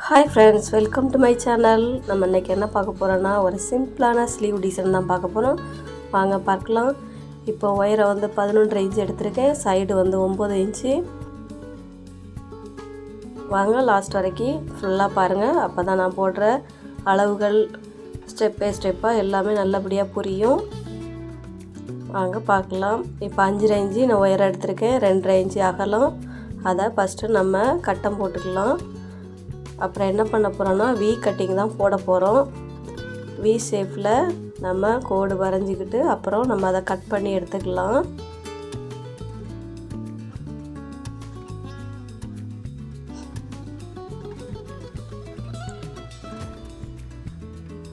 Hi friends, welcome to my channel. நம்ம இன்றைக்கி என்ன பார்க்க போகிறோன்னா, ஒரு சிம்பிளான ஸ்லீவ் டிசைன் தான் பார்க்க போகிறோம். வாங்க பார்க்கலாம். இப்போ ஒயரை 11 இன்ச்சு எடுத்திருக்கேன், சைடு 9 இன்ச்சு. வாங்க லாஸ்ட் வரைக்கும் ஃபுல்லாக பாருங்கள். அப்போ தான் நான் போடுற அளவுகள் ஸ்டெப் பை ஸ்டெப்பாக எல்லாமே நல்லபடியாக புரியும். வாங்க பார்க்கலாம். இப்போ 5 இன்ச்சு நான் ஒயரை எடுத்திருக்கேன், 2.5 இன்ச்சு அகலம். அதை ஃபஸ்ட்டு நம்ம கட்டம் போட்டுக்கலாம். அப்புறம் என்ன பண்ண போகிறோன்னா, வி கட்டிங் தான் போட போகிறோம். வி ஷேப்பில் நம்ம கோடு வரைஞ்சிக்கிட்டு அப்புறம் நம்ம அதை கட் பண்ணி எடுத்துக்கலாம்.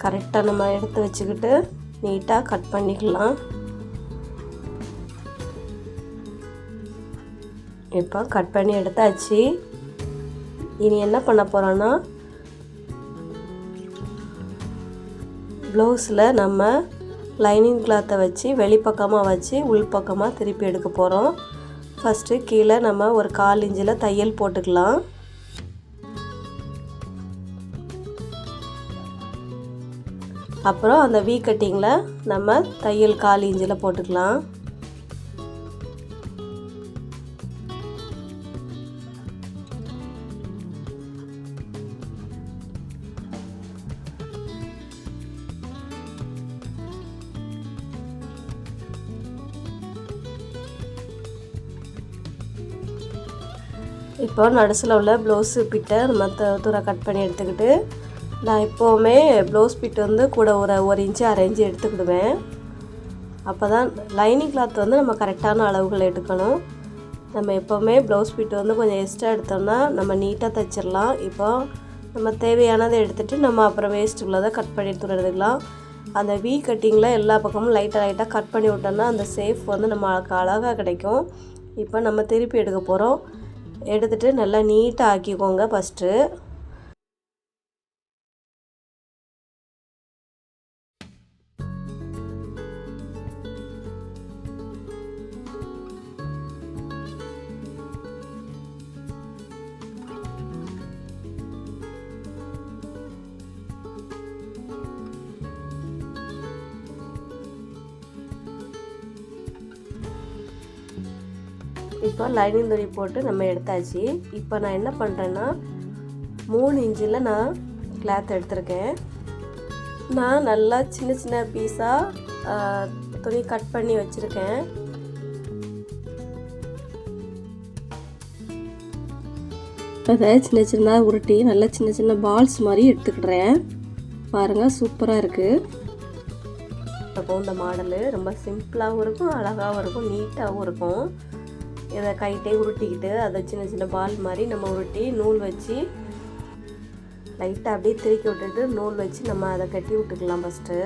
கரெக்டாக நம்ம எடுத்து வச்சுக்கிட்டு நீட்டாக கட் பண்ணிக்கலாம். இப்போ கட் பண்ணி எடுத்தாச்சு. இனி என்ன பண்ண போகிறோன்னா, ப்ளவுஸில் நம்ம லைனிங் கிளாத்தை வச்சு வெளிப்பக்கமாக வச்சு உள்பக்கமாக திருப்பி எடுக்க போகிறோம். ஃபஸ்ட்டு கீழே நம்ம ஒரு 1/4 இன்ச்சில் தையல் போட்டுக்கலாம். அப்புறம் அந்த வி கட்டிங்கில் நம்ம தையல் 1/4 இன்ச்சில் போட்டுக்கலாம். இப்போ நடுசில் உள்ள ப்ளவுஸு பிட்டை நம்ம தூரம் கட் பண்ணி எடுத்துக்கிட்டு, நான் எப்போவுமே ப்ளவுஸ் பிட் கூட ஒரு 1 இன்ச்சு 1/2 இன்ச்சு எடுத்துக்கிடுவேன். அப்போ தான் லைனிங் கிளாத் நம்ம கரெக்டான அளவுகள் எடுக்கணும். நம்ம எப்போவுமே ப்ளவுஸ் பிட் கொஞ்சம் எக்ஸ்ட்ரா எடுத்தோம்னா நம்ம நீட்டாக தைச்சிடலாம். இப்போ நம்ம தேவையானதை எடுத்துகிட்டு நம்ம அப்புறம் வேஸ்ட் உள்ளதை கட் பண்ணி எடுத்துக்கலாம். அந்த வி கட்டிங்கில் எல்லா பக்கமும் லைட்டாக கட் பண்ணி விட்டோம்னா அந்த ஷேப் நம்மளுக்கு அழகாக கிடைக்கும். இப்போ நம்ம திருப்பி எடுக்க போகிறோம். எடுத்துகிட்டு நல்லா நீட்டாக ஆக்கிக்கோங்க ஃபஸ்ட்டு. இப்போ லைனிங் துணி போட்டு நம்ம எடுத்தாச்சு. இப்போ நான் என்ன பண்ணுறேன்னா, 3 இன்ச்சில் நான் கிளாத் எடுத்திருக்கேன். நான் நல்லா சின்ன சின்ன பீஸாக துணி கட் பண்ணி வச்சுருக்கேன். அதை சின்ன சின்னதாக உருட்டி நல்லா சின்ன சின்ன பால்ஸ் மாதிரி எடுத்துக்கிடுறேன். பாருங்கள், சூப்பராக இருக்குது. இப்போ இந்த மாடலு ரொம்ப சிம்பிளாகவும் இருக்கும், அழகாகவும் இருக்கும், நீட்டாகவும் இருக்கும். இதை கைட்டே உருட்டிக்கிட்டு அதை சின்ன சின்ன பால் மாதிரி நம்ம உருட்டி நூல் வச்சு லைட்டாக அப்படியே திருக்கி விட்டுட்டு நூல் வச்சு நம்ம அதை கட்டி விட்டுக்கலாம் ஃபஸ்ட்டு.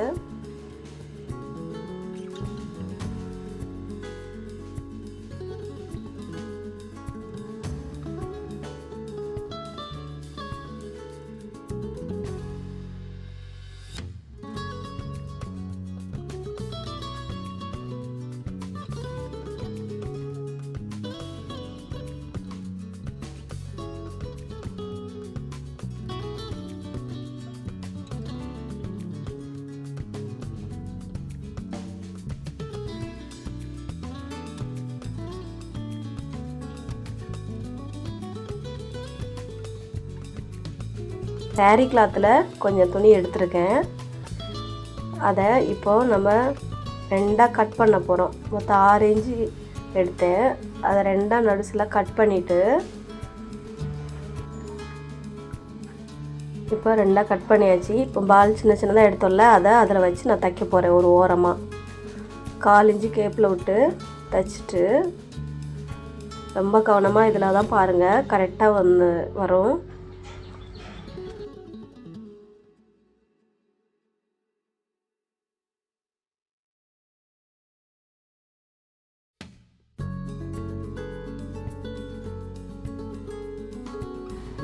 சாரீ கிளாத்தில் கொஞ்சம் துணி எடுத்திருக்கேன். அதை இப்போது நம்ம 2ஆக கட் பண்ண போகிறோம். மொத்தம் 6 இன்ச்சு எடுத்தேன். அதை 2ஆக நடுசில் கட் பண்ணிவிட்டு இப்போ 2ஆக கட் பண்ணியாச்சு. இப்போ பால் சின்ன சின்னதாக எடுத்தோம்ல, அதை அதில் வச்சு நான் தைக்க போகிறேன். ஒரு ஓரமாக 1/4 இன்ச்சு கேப்பில் விட்டு தைச்சிட்டு ரொம்ப கவனமாக இதில் தான் பாருங்கள், கரெக்டாக வரும்.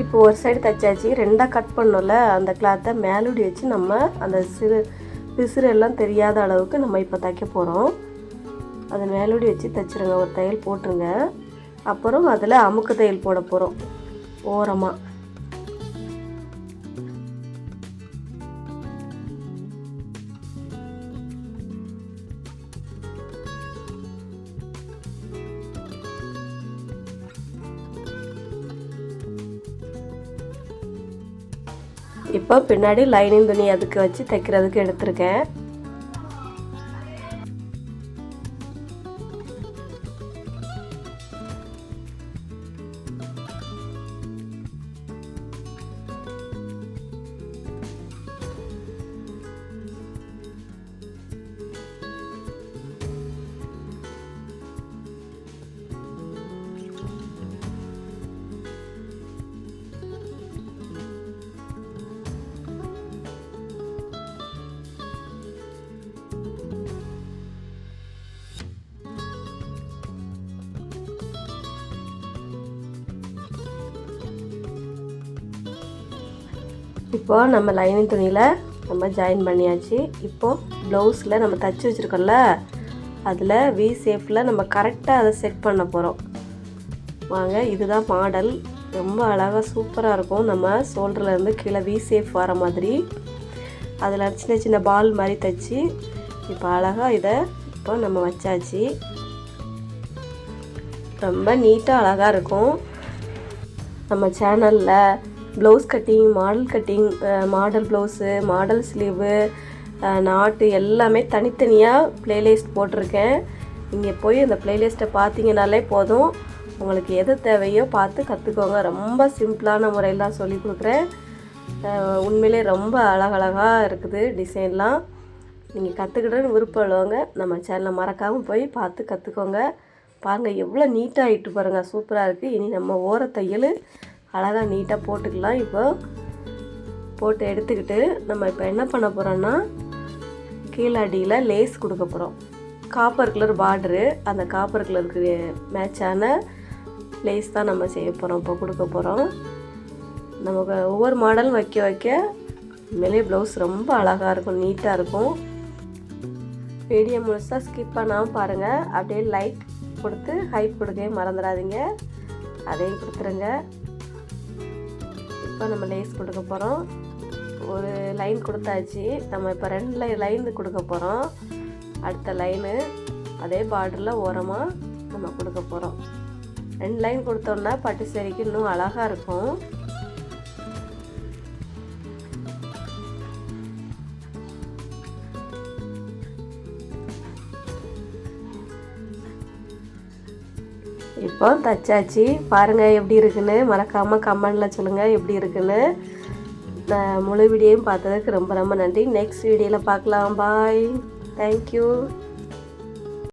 இப்போ ஒரு சைடு தைச்சாச்சு. 2ஆக கட் பண்ணோம்ல, அந்த கிளாத்தை மேலூடி வச்சு நம்ம அந்த பிசுறு எல்லாம் தெரியாத அளவுக்கு நம்ம இப்போ தைக்க போகிறோம். அதை மேலூடி வச்சு தைச்சிருங்க, ஒரு தையல் போட்டுருங்க. அப்புறம் அதில் அமுக்கு தையல் போட போகிறோம் ஓரமாக. இப்போ பின்னாடி லைனிங் துணி அதுக்கு வச்சு தைக்கிறதுக்கு எடுத்திருக்கேன். இப்போ நம்ம லைனிங் துணியில் நம்ம ஜாயின் பண்ணியாச்சு. இப்போது ப்ளவுஸில் நம்ம தைச்சி வச்சுருக்கோம்ல, அதில் வி ஷேப்பில் நம்ம கரெக்டாக அதை செட் பண்ண போகிறோம். வாங்க, இதுதான் மாடல். ரொம்ப அழகாக சூப்பராக இருக்கும். நம்ம ஷோல்டர்லேருந்து கீழே வி ஷேப் வர மாதிரி அதில் சின்ன சின்ன பால் மாதிரி தைச்சி இப்போ அழகாக இதை இப்போ நம்ம வச்சாச்சு. ரொம்ப நீட்டாக அழகாக இருக்கும். நம்ம சேனலில் blouse cutting, model cutting, model blouse, model sleeve, நாட்டு எல்லாமே தனித்தனியாக ப்ளேலிஸ்ட் போட்டிருக்கேன். நீங்கள் போய் அந்த ப்ளேலிஸ்ட்டை பார்த்தீங்கனாலே போதும். உங்களுக்கு எது தேவையோ பார்த்து கற்றுக்கோங்க. ரொம்ப சிம்பிளான முறையில் தான் சொல்லி கொடுக்குறேன். உண்மையிலே ரொம்ப அழகழகாக இருக்குது டிசைன்லாம். நீங்கள் கற்றுக்கிட்டேன்னு விருப்பம் உள்ளவங்க நம்ம சேனலை மறக்காமல் போய் பார்த்து கற்றுக்கோங்க. பாருங்கள் எவ்வளோ நீட்டாக ஆகிட்டு பாருங்கள், சூப்பராக இருக்குது. இனி நம்ம ஓர தையல் அழகாக நீட்டாக போட்டுக்கலாம். இப்போ போட்டு எடுத்துக்கிட்டு நம்ம இப்போ என்ன பண்ண போகிறோன்னா, கீழே அடியில் லேஸ் கொடுக்க போகிறோம். காப்பர் கலர் பார்டரு, அந்த காப்பர் கலருக்கு மேட்சான லேஸ் தான் நம்ம செய்ய போகிறோம், இப்போ கொடுக்க போகிறோம். நமக்கு ஒவ்வொரு மாடல் வைக்க வைக்க மேலே ப்ளவுஸ் ரொம்ப அழகாக இருக்கும், நீட்டாக இருக்கும். வீடியோ முழுசாக ஸ்கிப் பண்ணாமல் பாருங்கள். அப்படியே லைக் கொடுத்து ஹைப் கொடுக்கவே மறந்துடாதீங்க, அதையும் கொடுத்துருங்க. இப்போ நம்ம லேஸ் கொடுக்க போகிறோம். ஒரு லைன் கொடுத்தாச்சு. நம்ம இப்போ 2 லைன் கொடுக்க போகிறோம். அடுத்த லைனு அதே பார்டரில் ஓரமாக நம்ம கொடுக்க போகிறோம். 2 லைன் கொடுத்தோன்னா பட்டு சேரிக்கு இன்னும் அழகாக இருக்கும். இப்போ தச்சாச்சு. பாருங்கள் எப்படி இருக்குன்னு மறக்காமல் கமெண்டில் சொல்லுங்கள் எப்படி இருக்குன்னு. முழு வீடியோவும் பார்த்ததுக்கு ரொம்ப ரொம்ப நன்றி. நெக்ஸ்ட் வீடியோவில் பார்க்கலாம். பாய், தேங்க்யூ.